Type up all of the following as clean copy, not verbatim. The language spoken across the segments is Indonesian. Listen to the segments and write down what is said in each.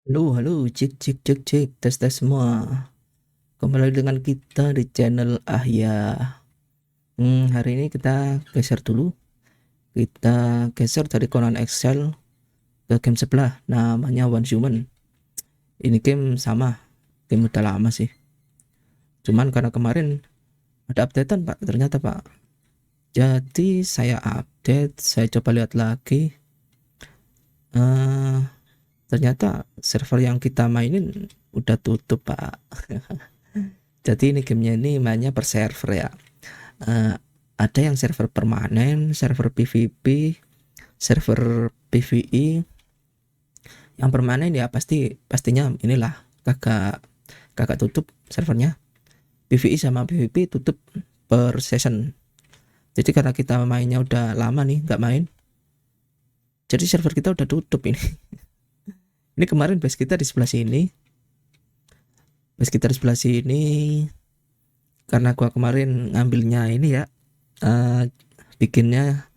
Halo, halo, cek, cek, cek, cek, tes, tes semua. Kembali dengan kita di channel Ahya. Hari ini kita geser dulu. Kita geser dari Conan Excel ke game sebelah. Namanya One Human. Ini game sama, game udah lama sih. Cuman karena kemarin ada updatean pak, ternyata pak. Jadi saya update, saya coba lihat lagi. eh Ternyata server yang kita mainin udah tutup pak. Jadi ini gamenya ini mainnya per server ya. eh, ada yang server permanen, server PvP, server PvE. Yang permanen ya pastinya inilah kakak kakak tutup servernya. PvE sama PvP tutup per season. Jadi karena kita mainnya udah lama nih nggak main, jadi server kita udah tutup ini. Ini kemarin base kita di sebelah sini, base kita di sebelah sini. Karena gua kemarin ngambilnya ini ya, eh, bikinnya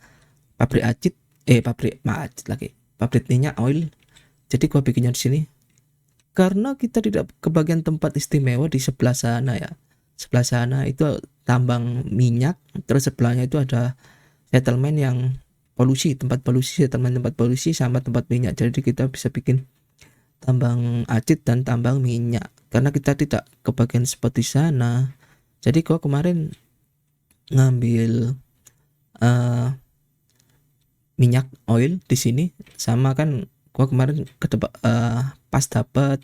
pabrik acid, pabrik acid lagi, pabrik minyak oil. Jadi gua bikinnya di sini karena kita tidak kebagian tempat istimewa di sebelah sana ya. Sebelah sana itu tambang minyak, terus sebelahnya itu ada settlement yang polusi, tempat polusi, settlement tempat polusi sama tempat minyak. Jadi kita bisa bikin tambang acid dan tambang minyak. Karena kita tidak kebagian spot di sana. Jadi gua kemarin ngambil uh, minyak oil di sini, sama kan gua kemarin pas dapat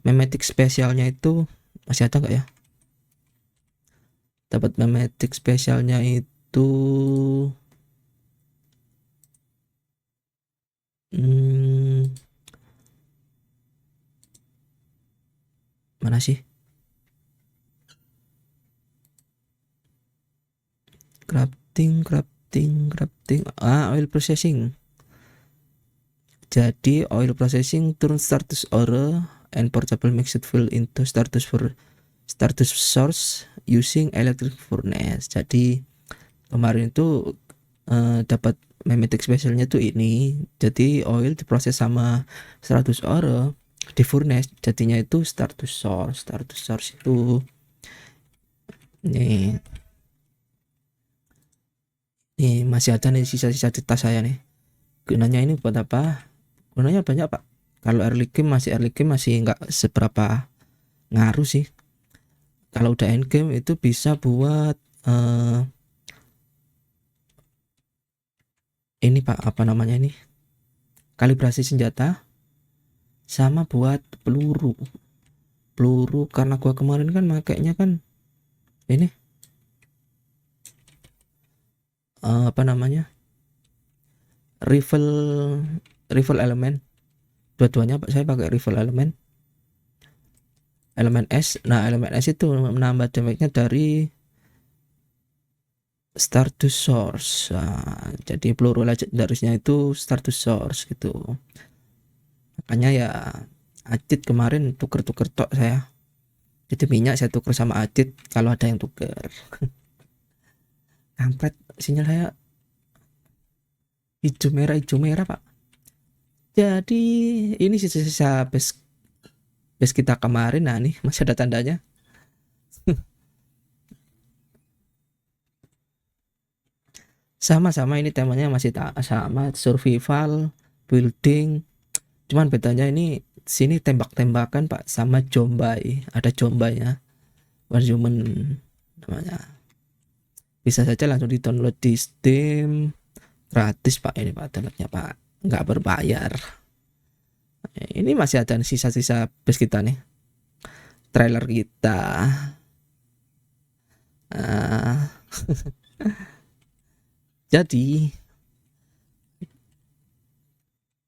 memetik spesialnya itu. Masih ada nggak ya, dapat memetik spesialnya itu. hmm, Mana sih, crafting oil processing. Jadi oil processing turn status ore and portable mixed fuel into status source using electric furnace. Jadi kemarin itu dapat memetik spesialnya tuh ini. Jadi oil diproses sama 100 ore di furnace, jadinya itu status source itu. Nih nih masih ada nih sisa-sisa di tas saya nih. Gunanya ini buat apa? Gunanya banyak pak. Kalau early game masih nggak seberapa ngaruh sih. Kalau udah end game itu bisa buat ini pak, apa namanya ini, kalibrasi senjata, sama buat peluru. Karena gua kemarin kan makainya kan ini, apa namanya, rifle rifle elemen. Dua-duanya saya pakai rifle elemen S. Nah elemen S itu menambah damage-nya dari start to source. Nah, jadi peluru legendarisnya itu start to source gitu. Makanya ya acid kemarin tuker-tuker tok saya. Jadi minyak saya tuker sama acid kalau ada yang tuker. Kampret, sinyal saya hijau merah pak. Jadi ini sisa-sisa base base kita kemarin. Nah nih masih ada tandanya. Sama-sama ini temanya masih tak sama, survival, building. Cuman bedanya ini sini tembak-tembakan pak, sama Jombai. Ada Jombainya, Warhuman namanya. Bisa saja langsung di download di Steam. Gratis pak ini pak, downloadnya pak, nggak berbayar. Ini masih ada sisa-sisa base kita nih, trailer kita. Ah, jadi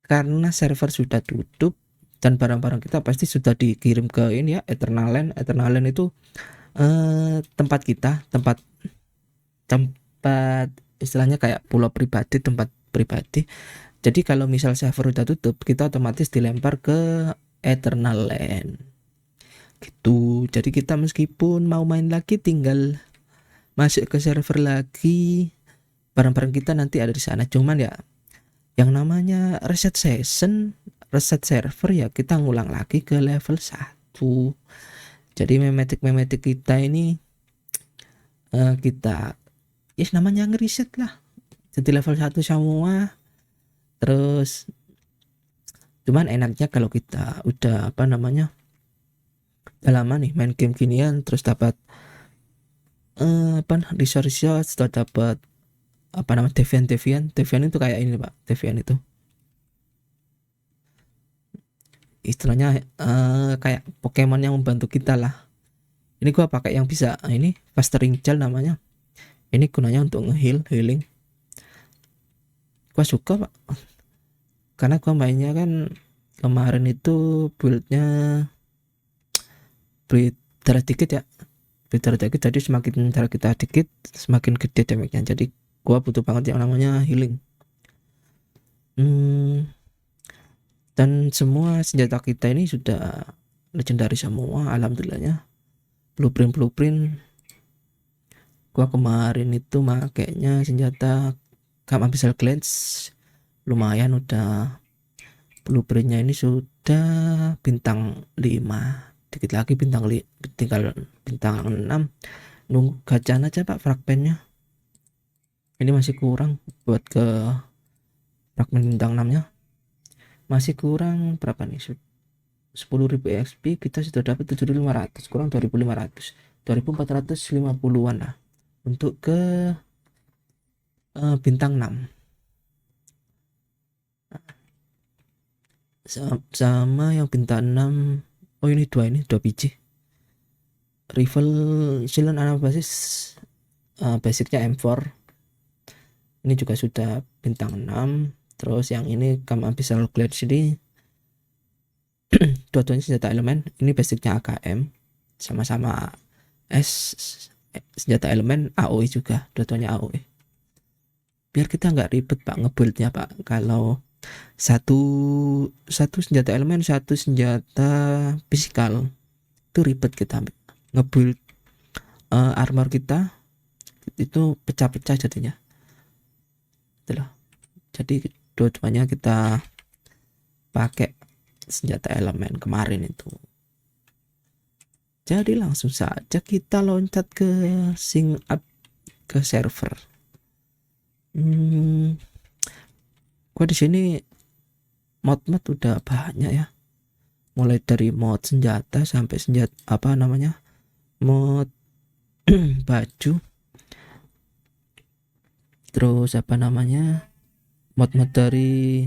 karena server sudah tutup dan barang-barang kita pasti sudah dikirim ke ini ya, Eternal Land itu tempat kita, tempat istilahnya kayak pulau pribadi, tempat pribadi. Jadi kalau misal server udah tutup, kita otomatis dilempar ke Eternal Land gitu. Jadi kita meskipun mau main lagi tinggal masuk ke server lagi, barang-barang kita nanti ada di sana. Cuman ya yang namanya reset season reset server ya kita ngulang lagi ke level 1. Jadi memetik kita ini kita namanya ngeriset lah. Jadi level 1 semua. Terus cuman enaknya kalau kita udah udah lama nih main game ginian, terus dapat resource, setelah dapat Devian itu kayak ini Pak. Devian itu istilahnya kayak Pokemon yang membantu kita lah. Ini gua pakai yang bisa ini fastering gel namanya. Ini gunanya untuk healing. Gua suka Pak, karena gua mainnya kan kemarin itu buildnya darah dikit ya, darah dikit, jadi semakin darah kita dikit semakin gede damage-nya. Jadi gua butuh banget yang namanya healing. Dan semua senjata kita ini sudah legendary semua, alhamdulillahnya. Blueprint gua kemarin itu makainya senjata Kam Abyssal Glance, lumayan udah. Blueprintnya ini sudah bintang 5, dikit lagi tinggal bintang 6. Nunggu gacaan aja Pak fragmennya. Ini masih kurang buat ke fragmen bintang 6 nya, masih kurang berapa nih, 10.000 XP. Kita sudah dapat 7.500, kurang 2.500, 2.450-an lah untuk ke bintang 6. Sama yang bintang 6. Oh ini dua biji rifle silent anabasis, basicnya M4. Ini juga sudah bintang 6. Terus yang ini Kam Abyssal Glance ini dua-duanya senjata elemen. Ini basicnya AKM, sama-sama senjata elemen AOE juga, dua-duanya AOE. Biar kita nggak ribet Pak ngebuildnya Pak. Kalau satu senjata elemen, satu senjata fisikal, itu ribet kita ngebuild armor kita itu pecah-pecah jadinya. Itulah. Jadi dua-duanya kita pakai senjata elemen kemarin itu. Jadi langsung saja kita loncat ke sync up ke server. Gua di sini mod udah banyak ya. Mulai dari mod senjata sampai mod baju. Terus mod dari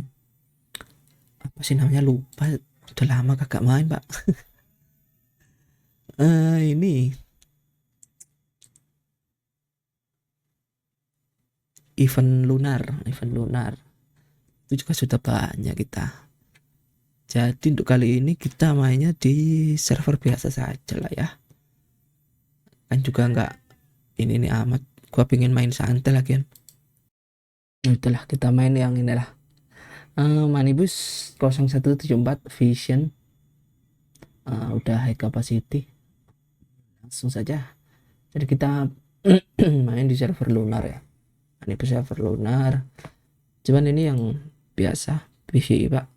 apa sih namanya, lupa, udah lama kagak main Pak. Ini event lunar itu juga sudah banyak kita. Jadi untuk kali ini kita mainnya di server biasa saja lah ya, kan juga nggak ini amat. Gua pengen main santai lagi kan. Itulah kita main yang inilah Manibus 0174 Vision. Udah high capacity, langsung saja. Jadi kita main di server lunar ya. Ini server lunar, cuman ini yang biasa PvE Pak.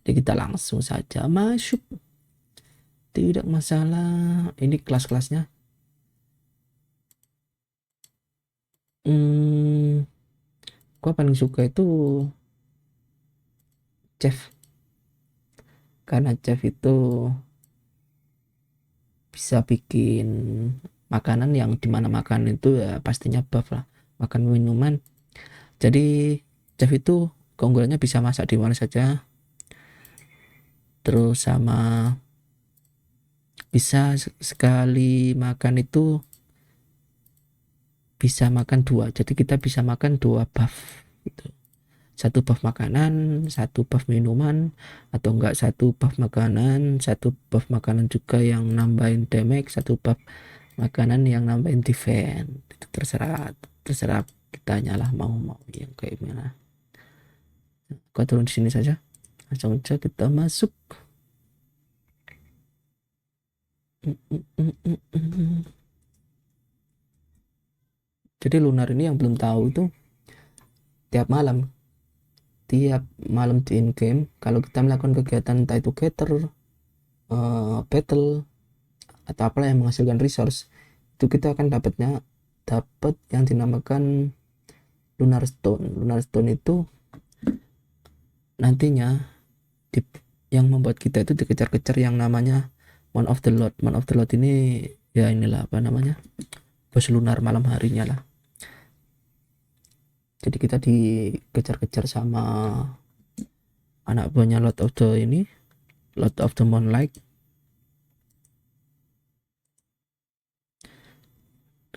Jadi kita langsung saja masuk, tidak masalah. Ini kelas-kelasnya gua paling suka itu chef, karena chef itu bisa bikin makanan yang dimana makan itu ya pastinya buff lah, makan minuman. Jadi chef itu keunggulannya bisa masak di mana saja, terus sama bisa sekali makan itu bisa makan 2, jadi kita bisa makan 2 buff gitu. 1 buff makanan, 1 buff minuman, atau enggak 1 buff makanan, 1 buff makanan juga yang nambahin damage, 1 buff makanan yang nambahin defense. Itu terserah kita nyalah mau yang kayak gimana. Gua turun di sini saja, langsung aja kita masuk. Jadi lunar ini yang belum tahu itu tiap malam tiap malam di in game kalau kita melakukan kegiatan entah itu gather, battle atau apalah yang menghasilkan resource, itu kita akan dapat yang dinamakan lunar stone. Lunar stone itu nantinya di, yang membuat kita itu dikejar-kejar yang namanya one of the lot. One of the lot ini ya inilah apa namanya, bos lunar malam harinya lah. Jadi kita dikejar-kejar sama anak buahnya Lord of the ini, Lord of the Moonlight.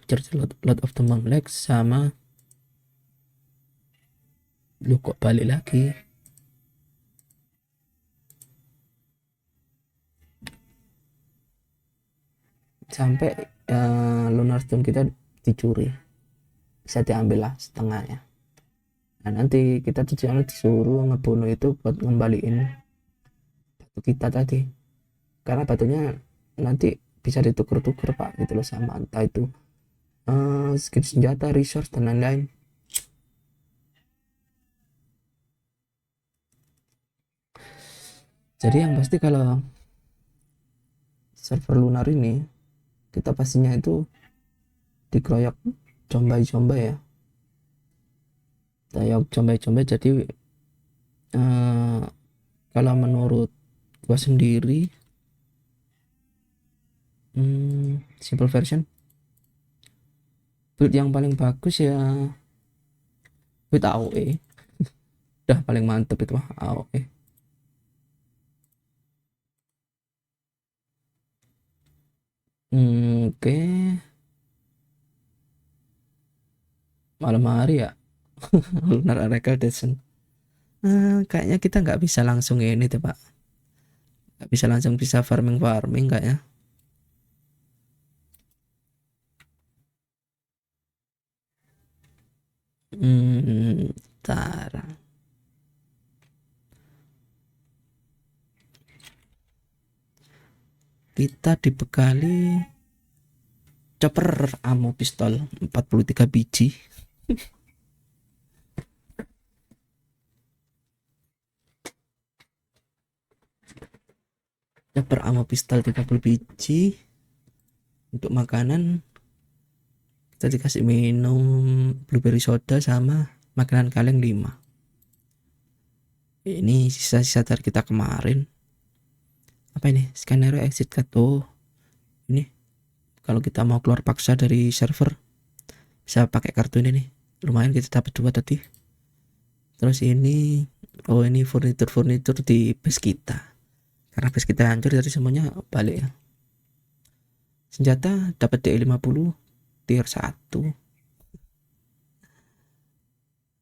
Kejar Lord of the Moonlight sama lu kok balik lagi. Sampai lunar stone kita dicuri, bisa diambil lah setengahnya. Nah nanti kita disuruh ngebunuh itu buat ngembaliin batu kita tadi, karena batunya nanti bisa dituker-tuker pak gitu loh, sama entah itu skin senjata, resource dan lain-lain. Jadi yang pasti kalau server lunar ini kita pastinya itu dikeroyok combai-combai ya, dayok combai-combai. Jadi kalau menurut gua sendiri, simple version build yang paling bagus ya build AOE, udah paling mantep itu mah AOE. Oke, malam hari ya. Lunar Recalculation. Kayaknya kita nggak bisa langsung ini tuh pak, nggak bisa langsung bisa farming kayaknya. Ntar kita dibekali chopper ammo pistol 43 biji. Chopper ammo pistol 30 biji. Untuk makanan kita dikasih minum blueberry soda sama makanan kaleng 5. Ini sisa-sisa dari kita kemarin. Apa ini? Skenario exit card. Oh, ini kalau kita mau keluar paksa dari server bisa pakai kartu ini nih. Lumayan kita dapat 2 tadi. Terus ini, oh ini furnitur di base kita. Karena base kita hancur jadi semuanya balik ya. Senjata dapat DE50 tier 1.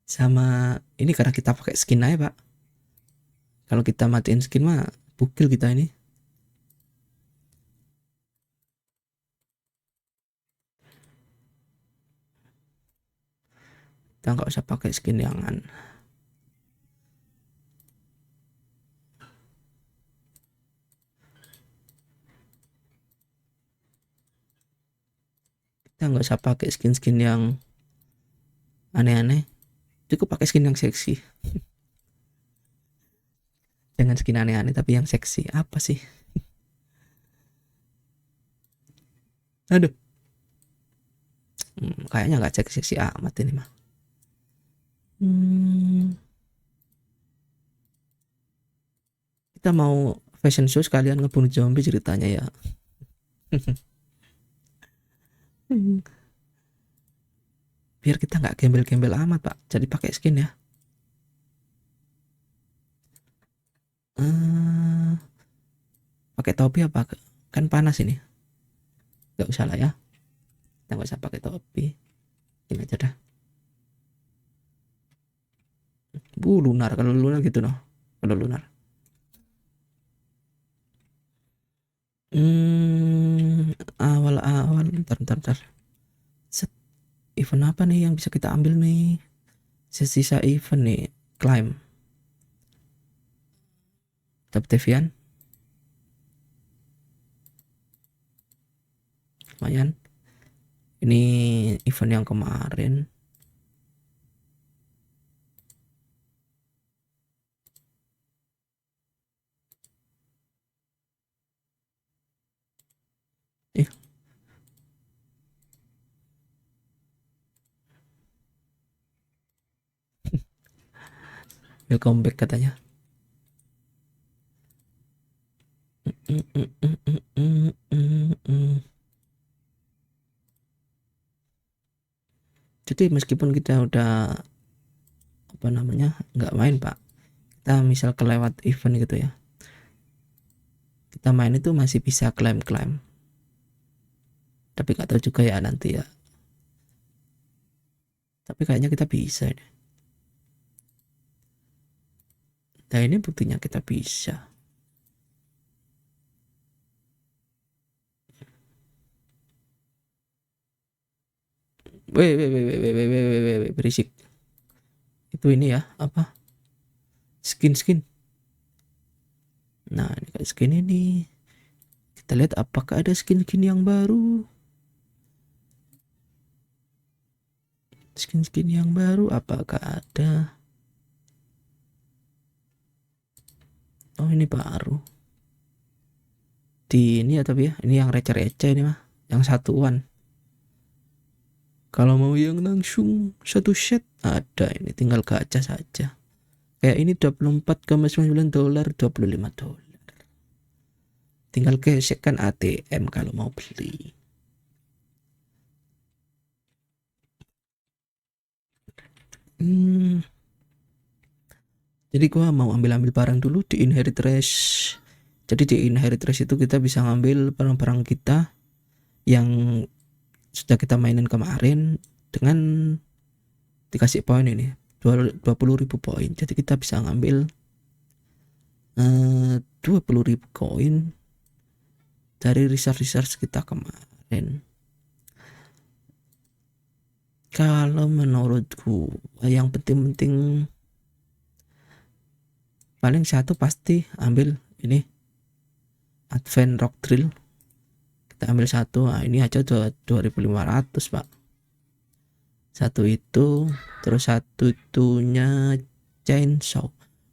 Sama ini karena kita pakai skin aja, Pak. Kalau kita matiin skin mah bukil kita ini. Kita nggak usah pakai skin yang kita nggak usah pakai skin yang aneh-aneh, cukup pakai skin yang seksi. Jangan skin aneh-aneh tapi yang seksi. Apa sih? Aduh, kayaknya nggak seksi amat ini mah. Kita mau fashion show sekalian ngebunuh zombie ceritanya ya. Biar kita nggak gembel-gembel amat pak, jadi pakai skin ya. Pakai topi apa? Kan panas ini. Nggak usah lah ya. Kita nggak usah pakai topi. Ini aja dah. Lunar, kalau lunar gitu noh. Kalau lunar. Awal-awal ntar. Set. Event apa nih yang bisa kita ambil nih? Sisa event nih. Climb. Dapat Devian. Lumayan. Ini event yang kemarin. welcome back katanya. Jadi meskipun kita udah apa namanya nggak main pak, kita misal kelewat event gitu ya, kita main itu masih bisa klaim, tapi nggak tahu juga ya nanti ya, tapi kayaknya kita bisa deh. Nah ini buktinya kita bisa. Weh, berisik. Itu ini ya, apa? Skin. Nah, ini kayak skin ini. Kita lihat apakah ada skin yang baru. Skin yang baru apakah ada? Oh, ini baru. Di ini ya tapi ya, ini yang receh-receh ini mah, yang satuan. Kalau mau yang langsung satu set ada, ini tinggal gacha saja. Kayak ini $24,9, $25. Tinggal gesekkan ATM kalau mau beli. Jadi gua mau ambil barang dulu di Inherit Race. Jadi di Inherit Race itu kita bisa ngambil barang-barang kita yang sudah kita mainin kemarin dengan dikasih poin ini 20.000 poin. Jadi kita bisa ngambil 20.000 koin dari research kita kemarin. Kalau menurutku yang penting-penting paling satu pasti ambil ini Advent Rock Drill. Kita ambil satu. Nah, ini aja 2.500 pak. Satu itu, terus satu itunya chainsaw.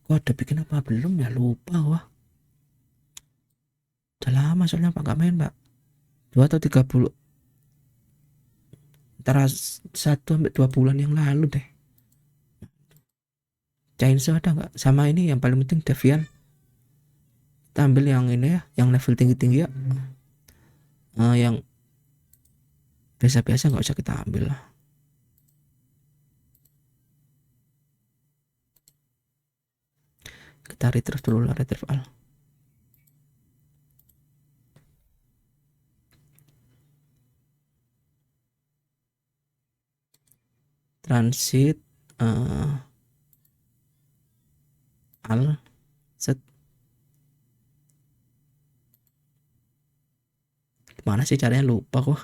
Kok ada bikin apa belum ya, lupa wah. Udah lama soalnya pak gak main pak. 2 atau 30 antara 1 sampai 2 bulan yang lalu deh. Chainsaw ada nggak? Sama ini yang paling penting Devian. Kita ambil yang ini ya, yang level tinggi-tinggi ya. Yang biasa-biasa nggak usah kita ambil lah. Kita retrieve dulu lah, retrieve all. Transit al set. Gimana sih caranya, lupa kok.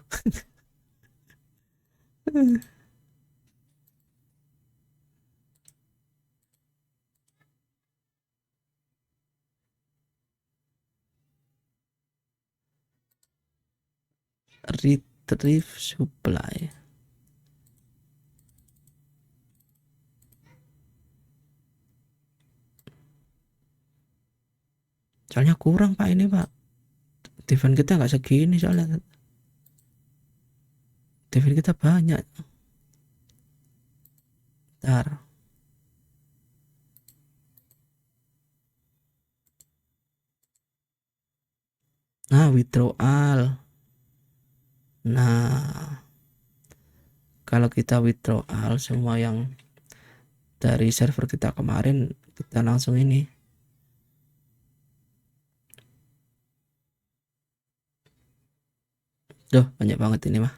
Retrieve supply. Soalnya kurang pak ini pak. Defense kita nggak segini soalnya. Defense kita banyak. Ntar. Nah, withdrawal. Nah, kalau kita withdrawal semua yang dari server kita kemarin, kita langsung ini. Duh, banyak banget ini mah.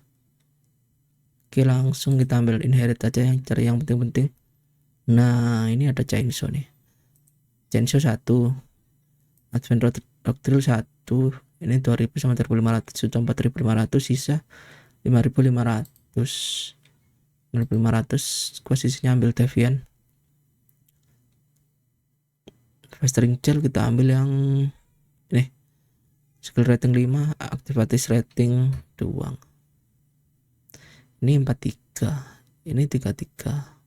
Oke, langsung kita ambil inherit aja, yang cari yang penting-penting. Nah, ini ada chainsaw nih. Chainsaw 1. Advent Rock Drill 1. Ini 2.000 sama 3.500, sudah 4.500, sisa 5.500. 5.500 gua sisinya ambil Devian. Fastering gel kita ambil yang ini, skill rating 5, aktivitas rating 2. Ini 43, ini 33.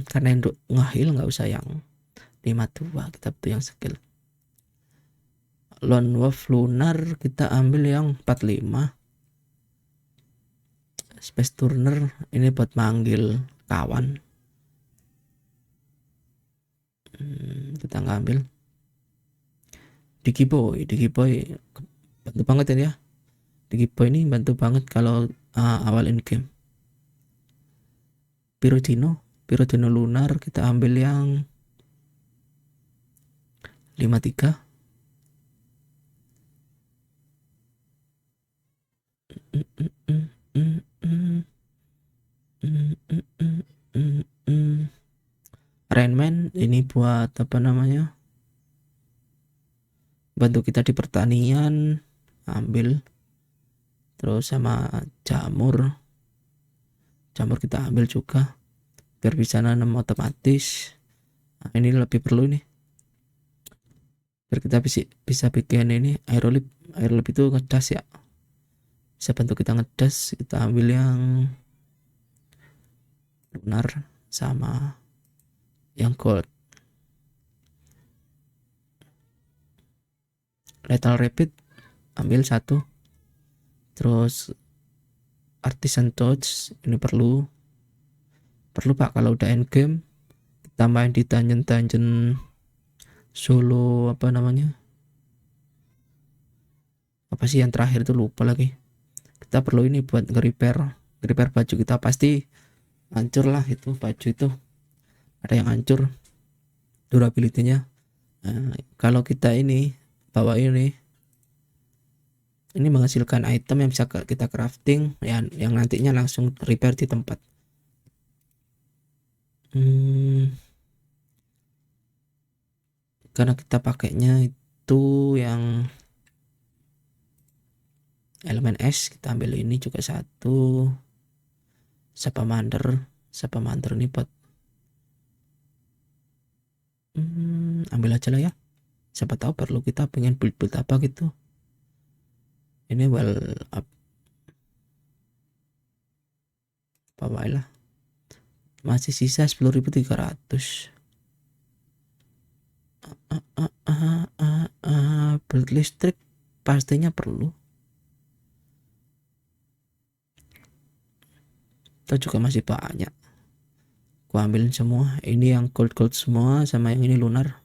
Karena untuk ngahil nggak usah yang 52, kita butuh yang skill. Lone Wolf Lunar kita ambil yang 45. Space Turner ini buat manggil kawan. Kita ngambil Digiboy bantu banget ya. Digiboy ini bantu banget kalau awal in game. Pirodino lunar kita ambil yang 53. Rainman ini buat apa namanya, bantu kita di pertanian, ambil. Terus sama jamur kita ambil juga biar bisa nanam otomatis. Nah, ini lebih perlu nih biar kita bisa bikin ini aerolip itu ngedas ya, bisa bantu kita ngedas. Kita ambil yang lunar sama yang gold. Lethal rapid ambil satu. Terus artisan touch ini perlu pak kalau udah end game. Kita main di dungeon solo apa namanya, apa sih yang terakhir itu lupa lagi. Kita perlu ini buat nge-repair baju kita, pasti hancur lah itu baju itu, ada yang hancur durability-nya. Nah, kalau kita ini bawa ini menghasilkan item yang bisa kita crafting yang nantinya langsung repair di tempat. Karena kita pakainya itu yang elemen es, kita ambil ini juga satu. Sapamander ini buat ambil aja lah ya, siapa tahu perlu kita pengen build apa gitu. Ini well up lah, masih sisa 10.300. Build listrik pastinya perlu. Itu juga masih banyak, gua ambilin semua. Ini yang gold semua sama yang ini lunar.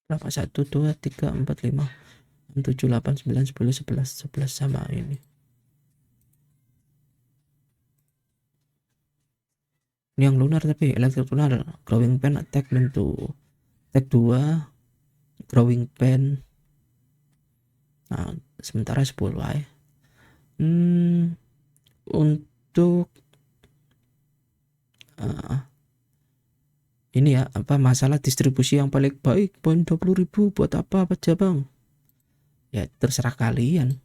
Berapa? 1 2 3 4 5 6 7 8 9 10 11 sama ini. Ini yang lunar tapi electric lunar. Growing pen attack mentu attack 2 growing pen. Nah, sementara 10 ya. Untuk ini ya, apa masalah distribusi yang paling baik poin 20.000 buat apa aja bang? Ya terserah kalian.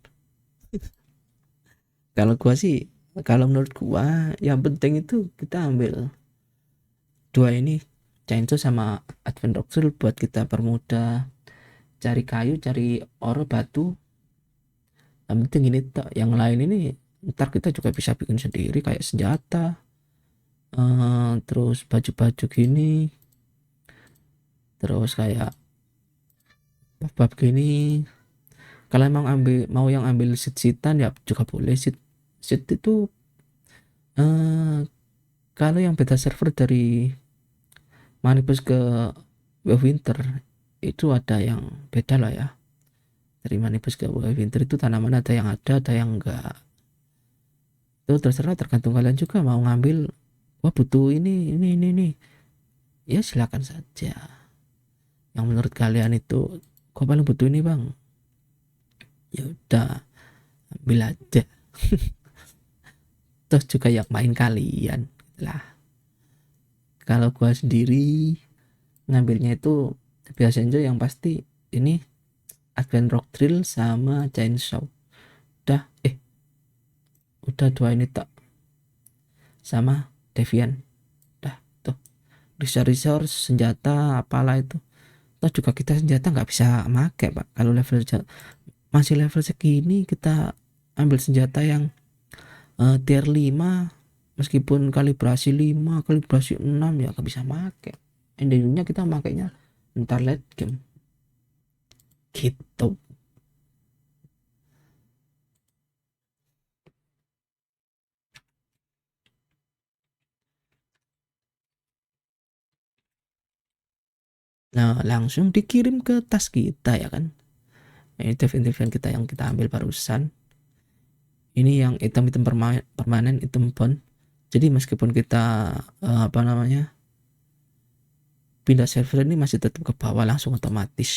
Kalau menurut gua yang penting itu kita ambil dua ini, chainsaw sama advent rocksul buat kita permudah cari kayu, cari ore, batu. Yang penting ini yang lain ini ntar kita juga bisa bikin sendiri kayak senjata, terus baju gini, terus kayak bab gini. Kalau emang mau yang ambil seat-seatan ya juga boleh. Seat itu kalau yang beta server dari Manipus ke Winter itu ada yang beda lah ya. Dari Manipus ke Winter itu tanaman ada yang enggak. Itu terserah, tergantung kalian juga mau ngambil. Wah butuh ini. Ya silakan saja. Yang menurut kalian itu kok paling butuh ini bang, ya udah ambil aja. Terus juga yang main kalian lah. Kalau gua sendiri ngambilnya itu biasanya yang pasti ini Advent Rock Drill sama Chainsaw. Udah dua ini tak, sama Devian. Dah tuh resource senjata apalah itu Toh juga kita senjata nggak bisa make pak, kalau masih level segini kita ambil senjata yang tier 5 meskipun kalibrasi 5 kalibrasi 6 ya nggak bisa make, endingnya kita makainya ntar late game gitu. Nah langsung dikirim ke tas kita ya kan, ini event kita yang kita ambil barusan, ini yang item-item permanen, item bond. Jadi meskipun kita apa namanya pindah server ini masih tetap ke bawah langsung otomatis,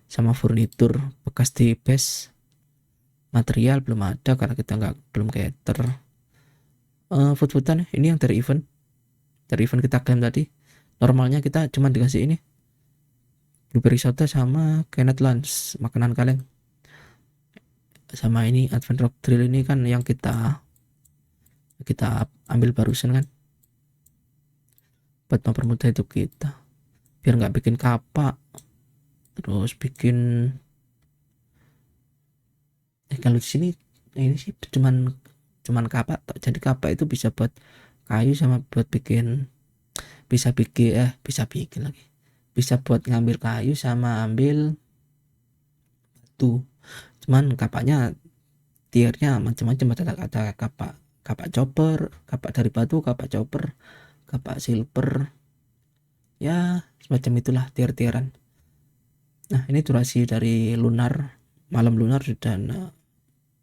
sama furnitur bekas di base. Material belum ada karena kita nggak belum cater. Food-foodan ini yang dari event kita klaim tadi, normalnya kita cuma dikasih ini blueberry soda sama Kenneth lunch makanan kaleng, sama ini advent rock drill ini kan yang kita ambil barusan kan, buat mempermudah hidup kita biar nggak bikin kapak, terus bikin kalau di sini ini sih cuman kapak, jadi kapak itu bisa buat kayu sama buat bikin, bisa bikin lagi, bisa buat ngambil kayu sama ambil batu. Cuman kapaknya tiernya macam-macam, ada kapak kapak chopper, kapak dari batu, kapak chopper, kapak silver, ya semacam itulah tier-tieran. Nah ini durasi dari lunar, malam lunar sudah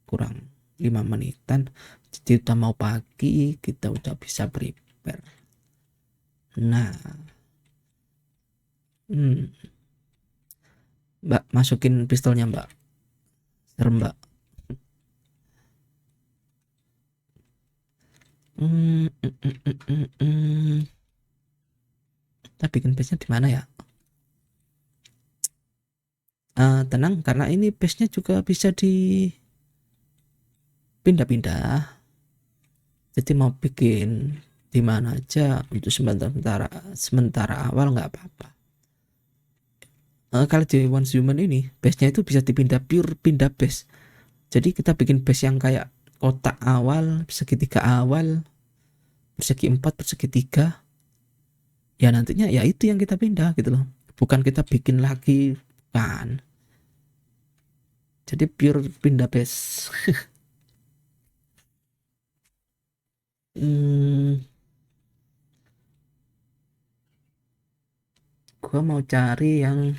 kurang 5 menitan, jadi udah mau pagi, kita udah bisa prepare. Nah mbak masukin pistolnya mbak, serem mbak. Kita bikin base nya di mana ya? Tenang karena ini base nya juga bisa dipindah-pindah, jadi mau bikin di mana aja untuk sementara awal nggak apa-apa. Kalau di Once Human ini base nya itu bisa dipindah, pure pindah base, jadi kita bikin base yang kayak kotak awal, segitiga awal, persegi 4, persegi 3, ya nantinya ya itu yang kita pindah gitu loh, bukan kita bikin lagi kan, jadi pure pindah base. Gua mau cari yang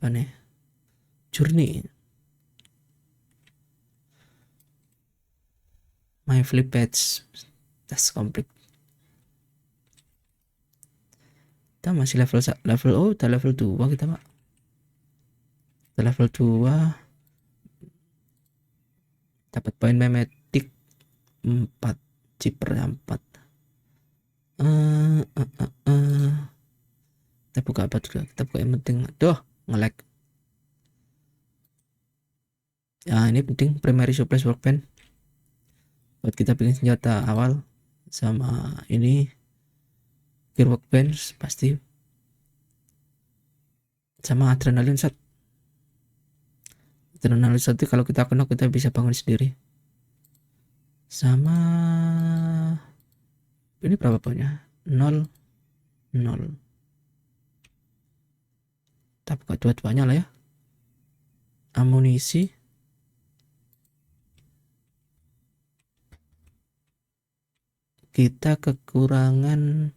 apa nih, journey my flip page tas complete. Kita masih level oh udah level 2 kita pak, udah level 2, dapat poin memetik 4, chipper 4. Kita buka apa dulu, kita buka yang penting. Aduh nge-lag ya, ini penting primary supplies workbench buat kita bikin senjata awal, sama ini gear workbench pasti, sama adrenaline shot. Adrenaline shot itu kalau kita kena kita bisa bangun sendiri, sama ini berapa poinnya, 0 0. Kita buka dua-duanya lah ya. Amunisi kita kekurangan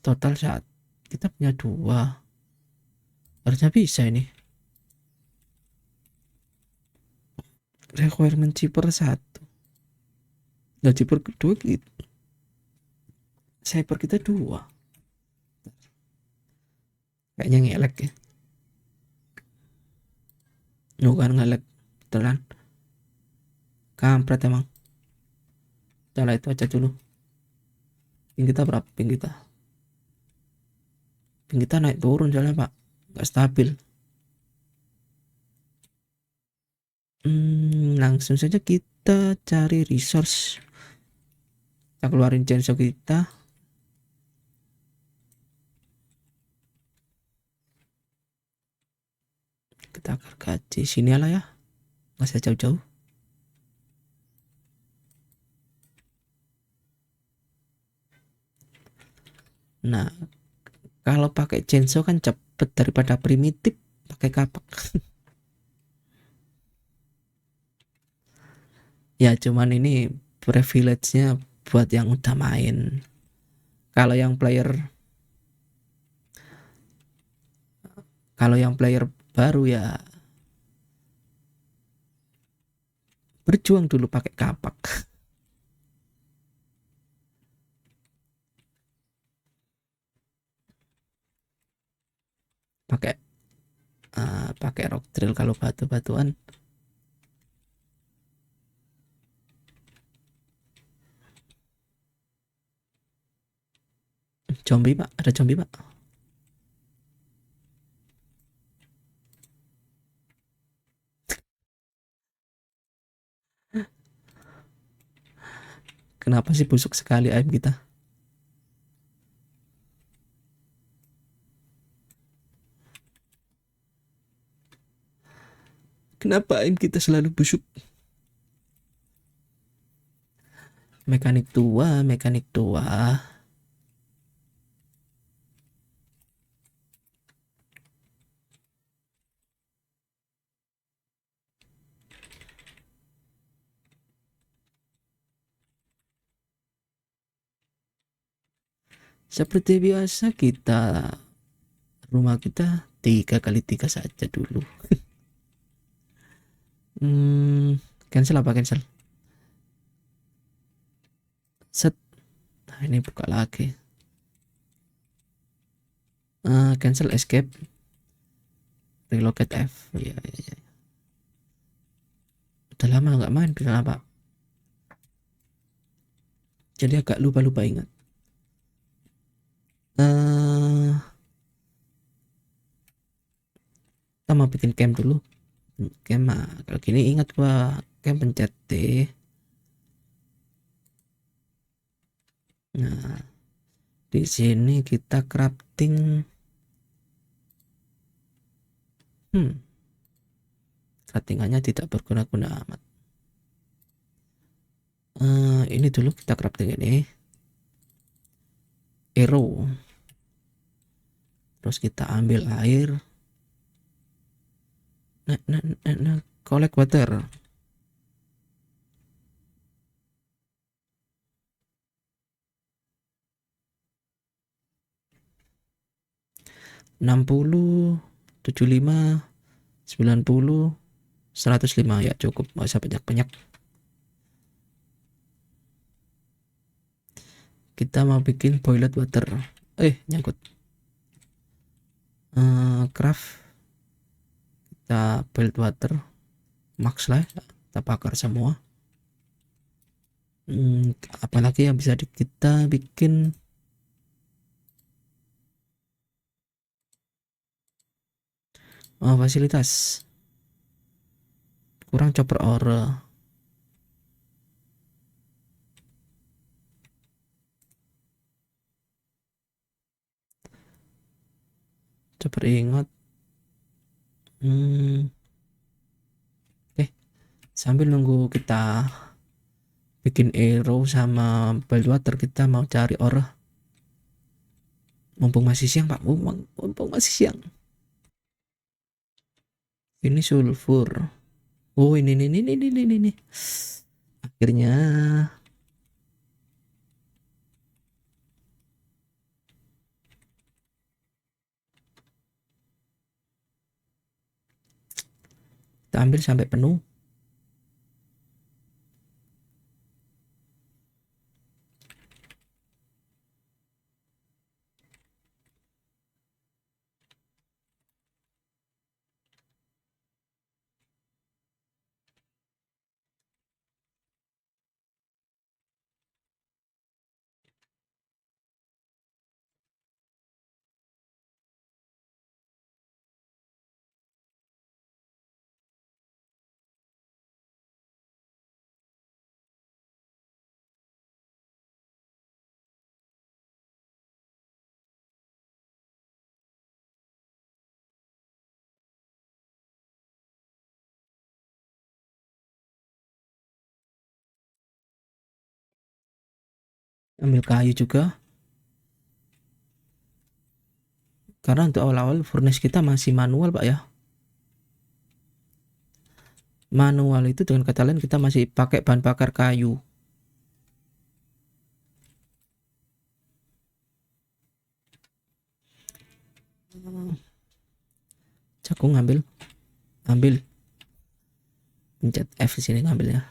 total saat kita punya 2, harusnya bisa ini. Requirement chipper 1 dan chipper kedua gitu, cyber kita 2, kayaknya ngelek ya. Bukan ngelek beneran, kampret emang. Setelah itu aja dulu, ping kita berapa, ping kita ping kita naik turun soalnya Pak, nggak stabil. Langsung saja kita cari resource. Kita keluarin chainsaw kita. Kita gergaji sini lah ya, nggak usah jauh-jauh. Nah, kalau pakai chainsaw kan cepet daripada primitif pakai kapak. Ya cuman ini privilege-nya buat yang udah main. Kalau yang player kalau yang player baru ya berjuang dulu pakai kapak. Pakai pakai rock drill kalau batu-batuan. Zombie Pak, ada zombie Pak. Kenapa sih busuk sekali ayam kita? Kenapa ayam kita selalu busuk? Mekanik tua. Seperti biasa kita rumah kita 3x3 saja dulu. Cancel apa cancel? Set. Nah, ini buka lagi. Cancel escape. Relocate F. Iya, iya, iya. Udah lama nggak main kenapa? Jadi agak lupa-lupa ingat. Kita mau bikin camp dulu. Camp kalau gini ingat gua camp pencet T. Nah, di sini kita crafting. Craftingannya tidak berguna-guna amat. Ini dulu kita crafting ini. Arrow. Terus kita ambil air. Nah, collect water. 60, 75, 90, 105 ya cukup, nggak usah banyak-banyak. Kita mau bikin boiled water. Nyangkut. Craft. Kita boiled water. Max lah, kita bakar semua. Apalagi yang bisa kita bikin. Fasilitas. Kurang chopper ore. Chopper ingot. Sambil nunggu kita bikin arrow sama boiled water, kita mau cari ore. Mumpung masih siang Pak, mumpung masih siang. Ini sulfur. Oh, ini. Akhirnya kita ambil sampai penuh. ambil kayu juga, karena untuk awal-awal furnace kita masih manual Pak ya. Manual itu dengan kata lain kita masih pakai bahan bakar kayu. Aku ambil pencet F di sini ngambilnya.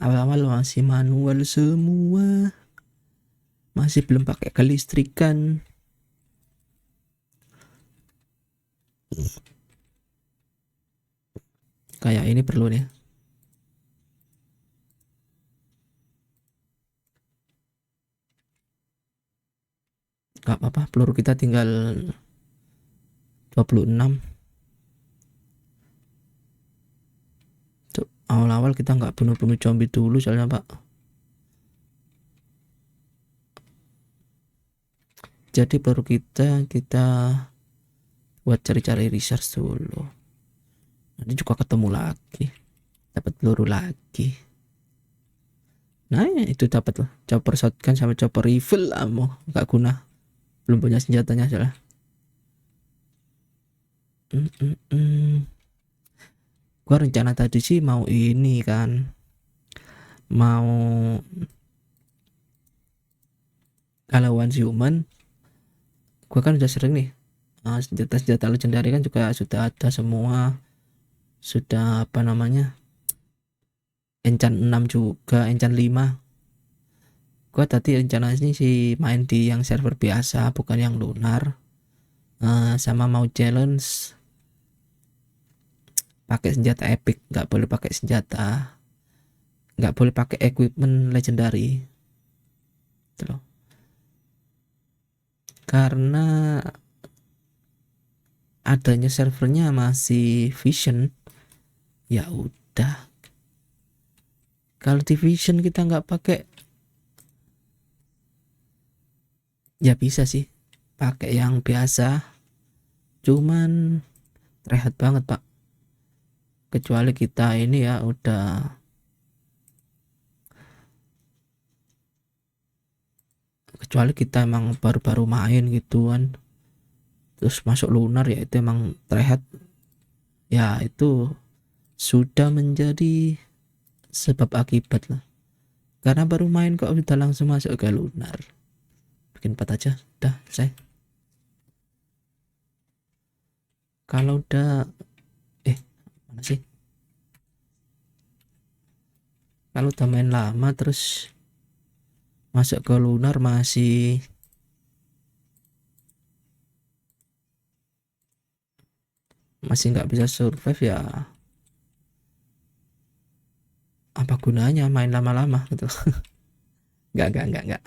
Awal-awal masih manual semua, masih belum pakai kelistrikan. Kayak ini perlu nih. Gak apa-apa, peluru kita tinggal 26. Awal-awal kita nggak bunuh-bunuh zombie dulu soalnya Pak. Jadi peluru kita buat cari-cari research dulu. Nanti juga ketemu lagi, dapat peluru lagi. Nah itu dapat loh, chopper shotgun sama chopper rifle ammo, nggak guna, belum punya senjatanya salah. Gua rencana tadi sih mau ini kan, mau kalau One Human. Gua kan udah sering nih, senjata-senjata legendary kan juga sudah ada semua, sudah apa namanya, enchant 6 juga, enchant 5. Gua tadi rencananya sih main di yang server biasa bukan yang lunar, sama mau challenge pakai senjata epic, nggak boleh pakai senjata, nggak boleh pakai equipment legendary gitu loh, karena adanya servernya masih vision. Ya udah, kalau di vision kita nggak pakai, ya bisa sih pakai yang biasa, cuman rehat banget Pak, kecuali kita ini ya udah, kecuali kita emang baru-baru main gitu kan, terus masuk lunar, ya itu emang rehat, ya itu sudah menjadi sebab akibat lah, karena baru main kok udah langsung masuk ke lunar. Bikin 4 aja udah selesai. Kalau udah mana sih, kalau udah main lama terus masuk ke lunar masih nggak bisa survive, ya apa gunanya main lama-lama gitu. Nggak,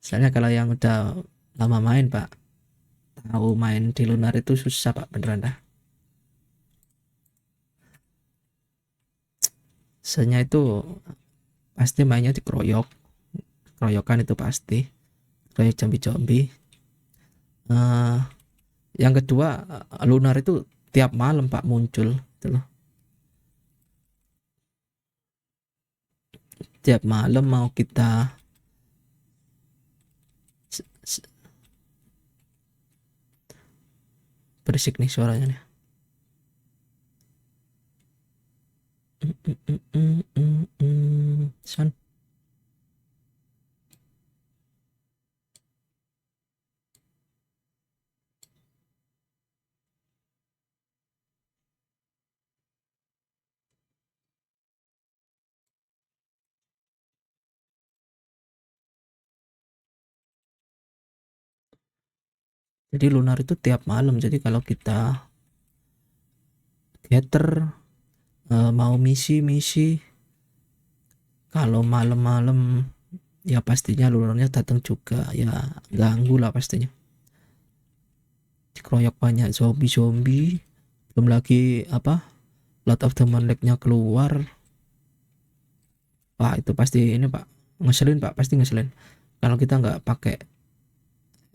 soalnya kalau yang udah lama main Pak, tahu main di lunar itu susah Pak, beneran dah. Soalnya itu pasti mainnya dikeroyok, keroyokan itu pasti, kayak zombie-zombie. Yang kedua, lunar itu tiap malam Pak muncul gitu loh, tiap malam mau kita berisik nih suaranya nih. Son. Jadi lunar itu tiap malam, jadi kalau kita gather, mau misi-misi, kalau malam-malam ya pastinya lunarnya datang juga, ya ganggu lah pastinya, dikeroyok banyak zombie-zombie, belum lagi apa, Lot of the Manlake-nya keluar. Wah itu pasti ini Pak, ngeselin Pak, pasti ngeselin kalau kita nggak pakai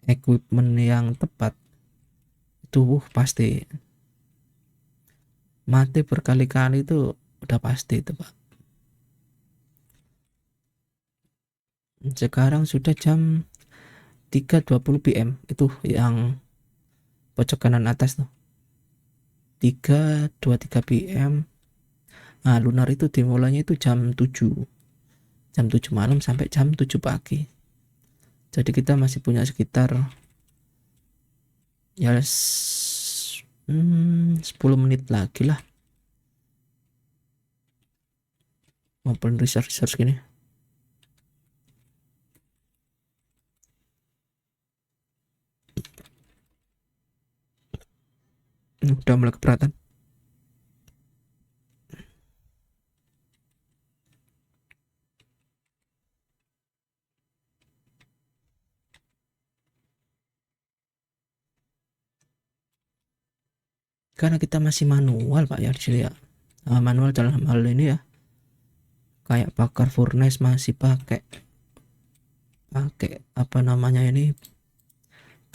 equipment yang tepat itu, pasti mati berkali-kali itu udah pasti itu Pak. Sekarang sudah jam 3.20 PM itu yang pojok kanan atas tuh, 3.23 PM. Nah lunar itu dimulainya itu jam 7 malam sampai jam 7 pagi. Jadi kita masih punya sekitar ya 10 menit lagi lah maupun research gini. Udah mulai keberatan. Karena kita masih manual Pak ya di sini ya. Manual dalam hal ini ya, kayak bakar furnace masih pakai pakai apa namanya ini,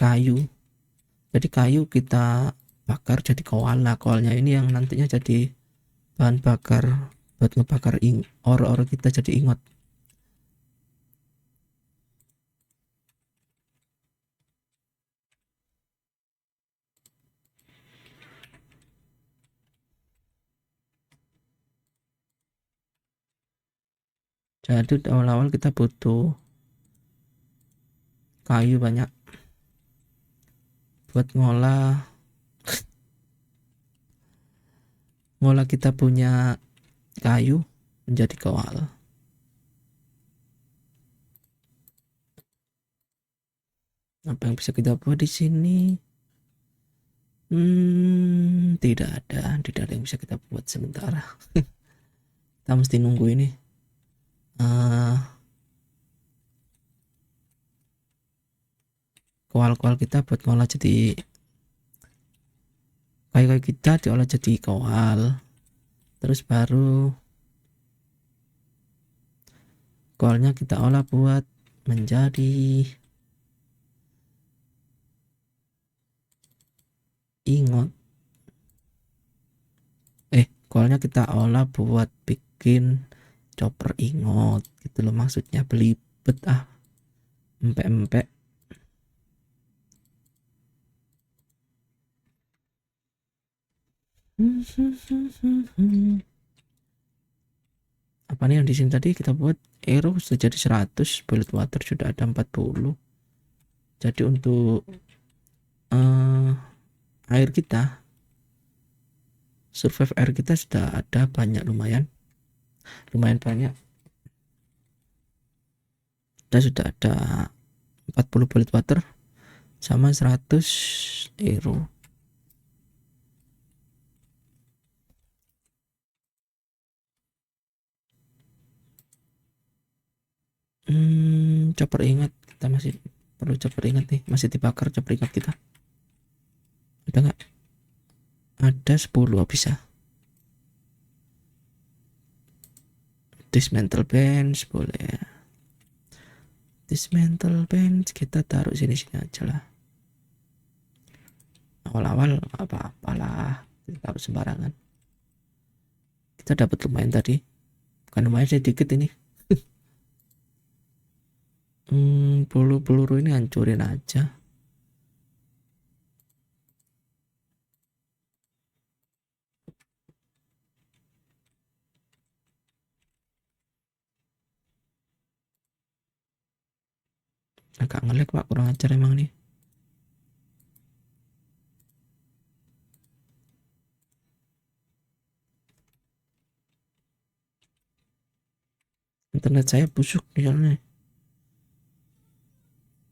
kayu. Jadi kayu kita bakar jadi kowal. Nah kowalnya ini yang nantinya jadi bahan bakar buat ngebakar or kita jadi ingot. Jadi awal-awal kita butuh kayu banyak buat ngolah kita punya kayu menjadi kowal. Apa yang bisa kita buat di sini? Tidak ada yang bisa kita buat sementara. Kita mesti nunggu ini. Kowal-kowal kita buat ngolah jadi kayu-kayu kita diolah jadi kowal. Terus baru kowalnya kita olah buat menjadi ingot. Kowalnya kita olah buat bikin chopper ingot gitu loh maksudnya, belibet empek-empek. Apa nih yang di sini tadi kita buat arrow sudah jadi 100, bullet water sudah ada 40. Jadi untuk air kita, survive air kita sudah ada banyak, lumayan banyak. Kita sudah ada 40 bullet water sama 100 arrow. Chopper ingat, kita masih perlu chopper ingat nih, masih dibakar chopper ingat kita. Ada nggak? Ada 10 bisa. Dismantle bench boleh. Dismantle bench kita taruh sini-sini aja lah. Awal-awal apa-apalah kita taruh sembarangan. Kita dapat lumayan tadi, bukan lumayan sedikit ini. Peluru ini hancurin aja. Agak ngelek Pak, kurang ajar emang nih. Internet saya busuk misalnya,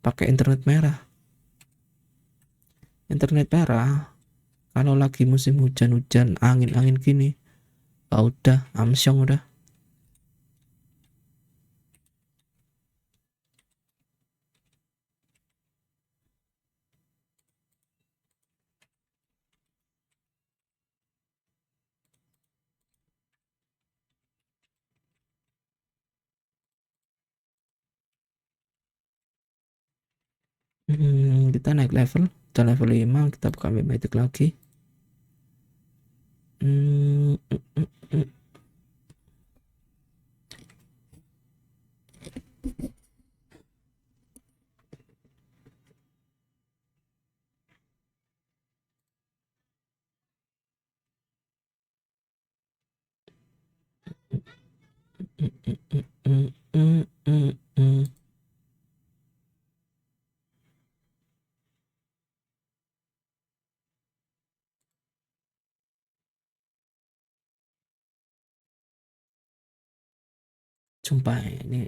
pakai internet merah. Internet merah kalau lagi musim hujan-hujan, angin-angin gini, udah amsyong udah. Kita naik level, kita level 5, kita buka map magic lagi. Hmm, Sumpah ini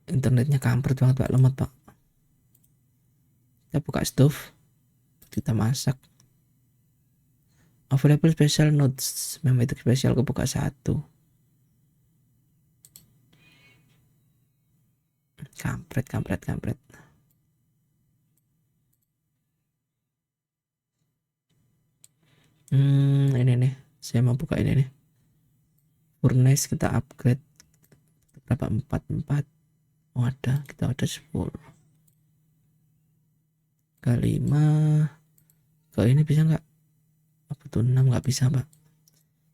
internetnya kampret banget Pak, lemot Pak. Kita buka stove, kita masak. Available special notes, memang itu spesial kebuka satu. Kampret. Ini nih, saya mau buka ini nih. Furnace kita upgrade berapa? 4. Oh ada, kita ada 10 kali 5. Kalau ini bisa nggak? Apa tuh 6? Nggak bisa Pak.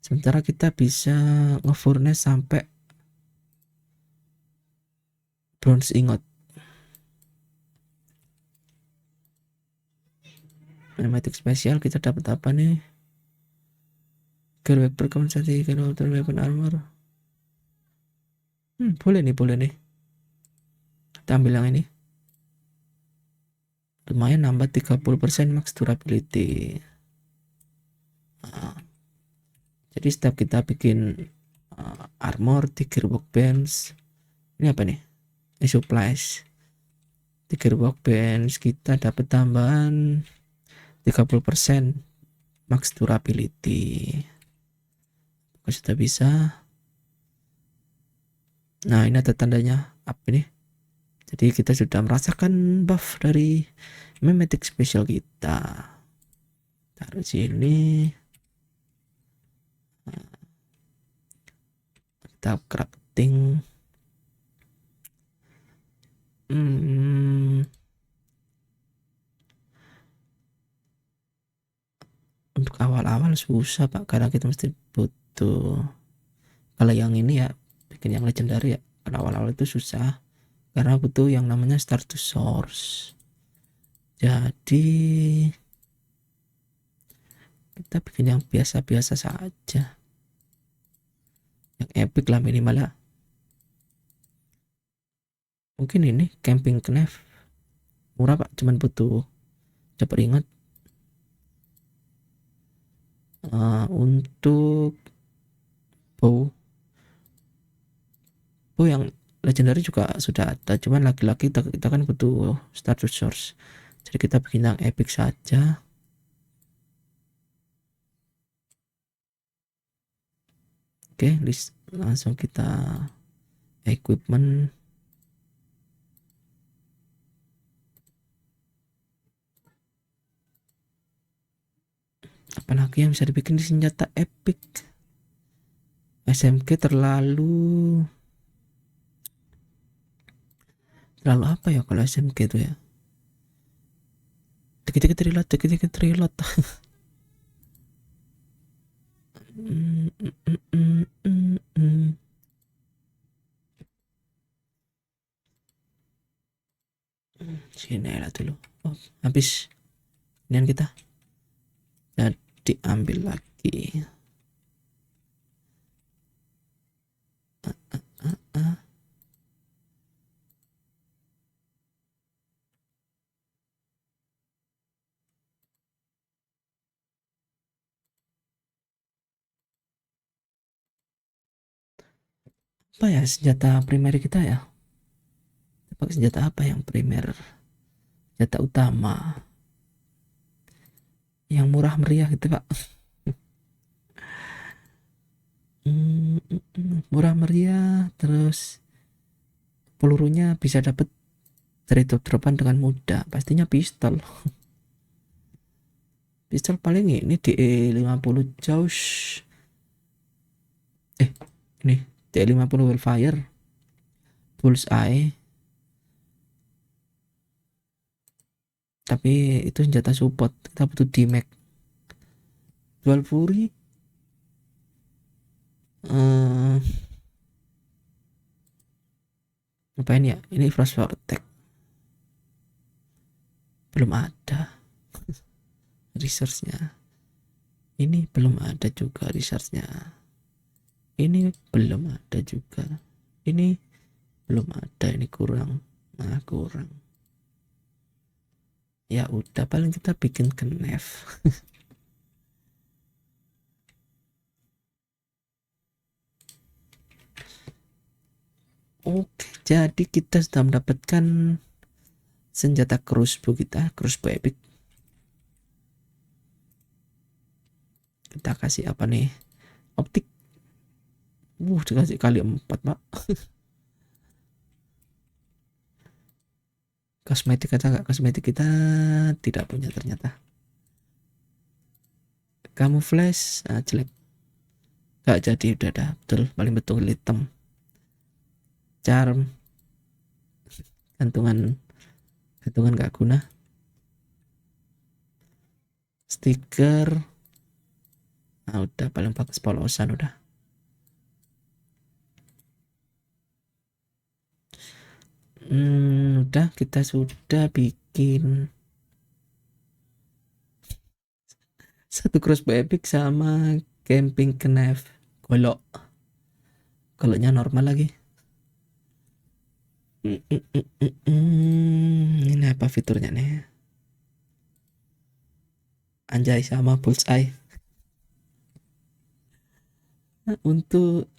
Sementara kita bisa nge-furnace sampai bronze ingot. Pneumatic special kita dapat apa nih? Gear weapon compensasi, gear weapon armor. Boleh nih. Kita ambil yang ini. Lumayan nambah 30% max durability. Jadi setiap kita bikin armor di gear workbench, ini apa nih? Ini supplies. Di gear workbench kita dapat tambahan 30% max durability. Kalau sudah bisa. Nah ini ada tandanya apa nih? Jadi kita sudah merasakan buff dari mimetic special kita. Taruh sini. Kita crafting. Untuk awal-awal susah Pak, karena kita mesti butuh, kalau yang ini ya bikin yang legendary ya, karena awal-awal itu susah karena butuh yang namanya start to source. Jadi kita bikin yang biasa-biasa saja, yang epic lah minimal ya. Mungkin ini camping knife murah Pak, cuman butuh dapat ingat. Untuk bow yang legendary juga sudah ada, cuman lagi-lagi kita kan butuh status source, jadi kita bikin yang epic saja. Oke, langsung kita equipment. Apalagi yang bisa dibikin di senjata epic? SMG terlalu apa ya kalau SMG itu ya? Dikit-dikit reload. Sini lah dulu. Oh, habis ini kita. Jadi ambil lagi. Apa ya senjata primer kita ya? Pakai senjata apa yang primer? Senjata utama yang murah meriah gitu Pak. Murah meriah, terus pelurunya bisa dapat dari drop-dropan dengan mudah. Pastinya pistol. Pistol paling ini DE 50 Jaws. Ini DE 50 Wildfire, Bullseye. Tapi itu senjata support, kita butuh D-Mag Jual Fury. Apa ini ya? Ini Frost Vortex. Belum ada resource-nya. Ini belum ada juga resource-nya. Ini belum ada juga. Ini belum ada, ini kurang. Nah, kurang. Ya udah, paling kita bikin knef. Oke, jadi kita sudah mendapatkan senjata crossbow kita, crossbow epic. Kita kasih apa nih? Optik. Dikasih kali 4, Pak. Kosmetik kita nggak, kosmetik kita tidak punya ternyata. Kamu flash, jelek. Gak jadi, udah dah, betul, paling betul hitam. Charm, gantungan gak guna. Stiker, udah paling bagus polosan udah. Udah, kita sudah bikin satu crossbow epic sama camping knife. Goloknya normal lagi. Ini apa fiturnya nih? Anjay, sama bullseye. Untuk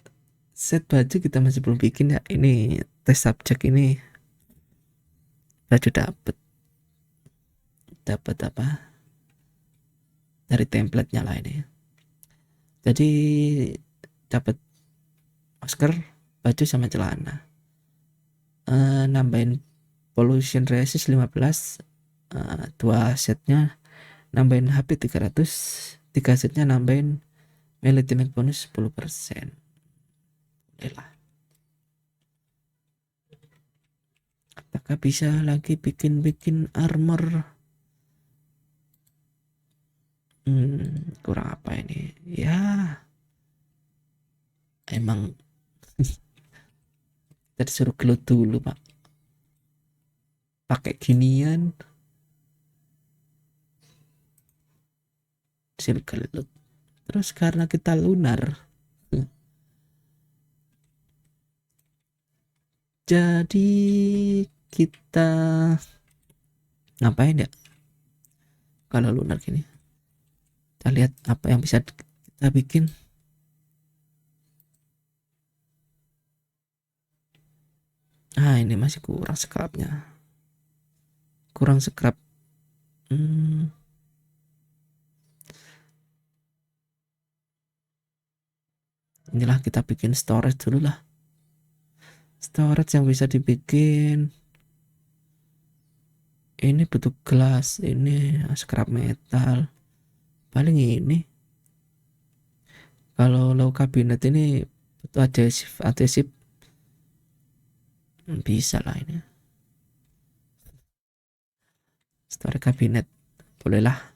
set baju kita masih belum bikin ya. Ini tes subjek, ini baju dapat apa dari template-nya lah ini. Jadi dapat masker, baju sama celana. Nambahin pollution resist 15, 2 setnya nambahin HP 300, 3 setnya nambahin melee damage bonus 10%. Lah. Apakah bisa lagi bikin armor? Kurang apa ini ya, emang kita disuruh gelut dulu, Pak, pakai ginian, disuruh gelut. Terus karena kita lunar, jadi kita ngapain ya kalau lunar gini? Kita lihat apa yang bisa kita bikin. Ini masih kurang scrapnya, kurang scrap. Inilah, kita bikin storage dulu lah, storage yang bisa dibikin. Ini butuh gelas, ini scrap metal, paling ini. Kalau low cabinet ini butuh adhesif bisa lah ini. Store kabinet bolehlah,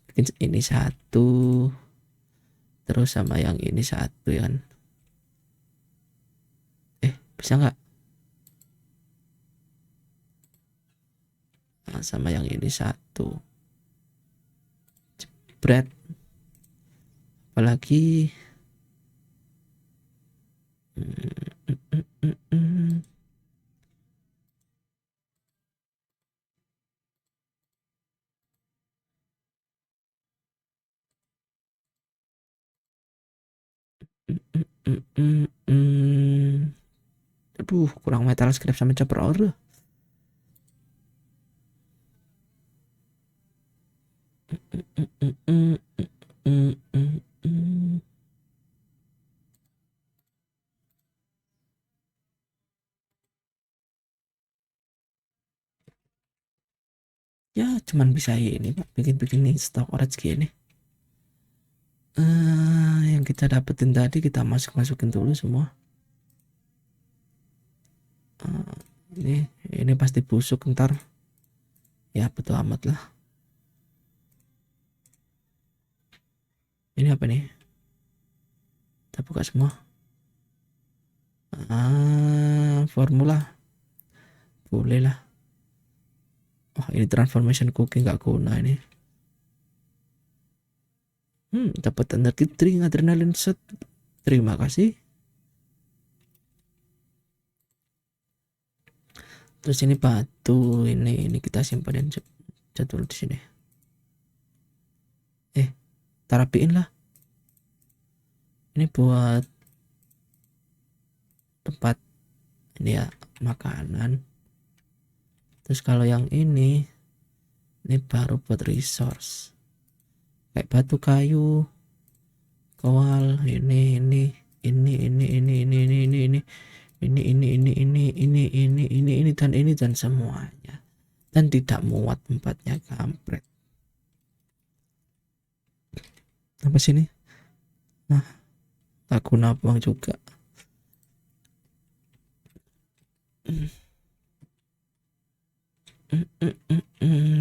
bikin ini satu, terus sama yang ini satu ya kan. Bisa nggak? Sama yang ini satu, jebret. Apalagi aduh, kurang metal scrap sama chopper ore. Ya cuman bisa ini, Pak, bikin nih stok orange gini. Yang kita dapetin tadi kita masukin dulu semua. Ini pasti busuk ntar, ya betul amat lah. Ini apa nih? Kita buka semua. Formula. Boleh lah. Oh, ini transformation cooking nggak guna ini. Dapat energi drink adrenaline shot. Terima kasih. Terus ini batu, ini kita simpanin jadwal di sini. Tarapiin lah. Ini buat tempat ini ya, makanan. Terus kalau yang ini baru buat resource. Kayak batu, kayu, kowal, ini dan semuanya. Dan tidak muat tempatnya, kampret. Apa sini? Nah, tak guna buang juga.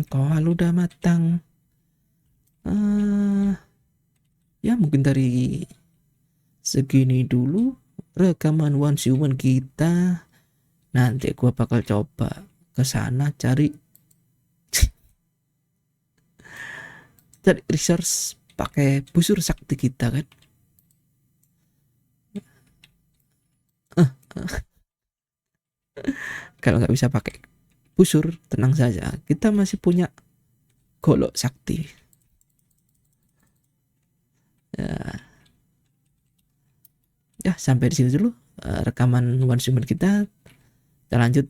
Kowal udah matang. Ya mungkin dari segini dulu rekaman One Human kita. Nanti gua bakal coba ke sana cari resource pakai busur sakti kita kan. Kalau nggak bisa pakai busur, tenang saja, kita masih punya golok sakti. Ya sampai di sini dulu rekaman One Human kita. Kita lanjut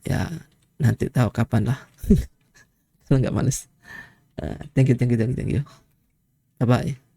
ya, nanti tahu kapan lah. Kalau nggak males. Thank you. Bye bye.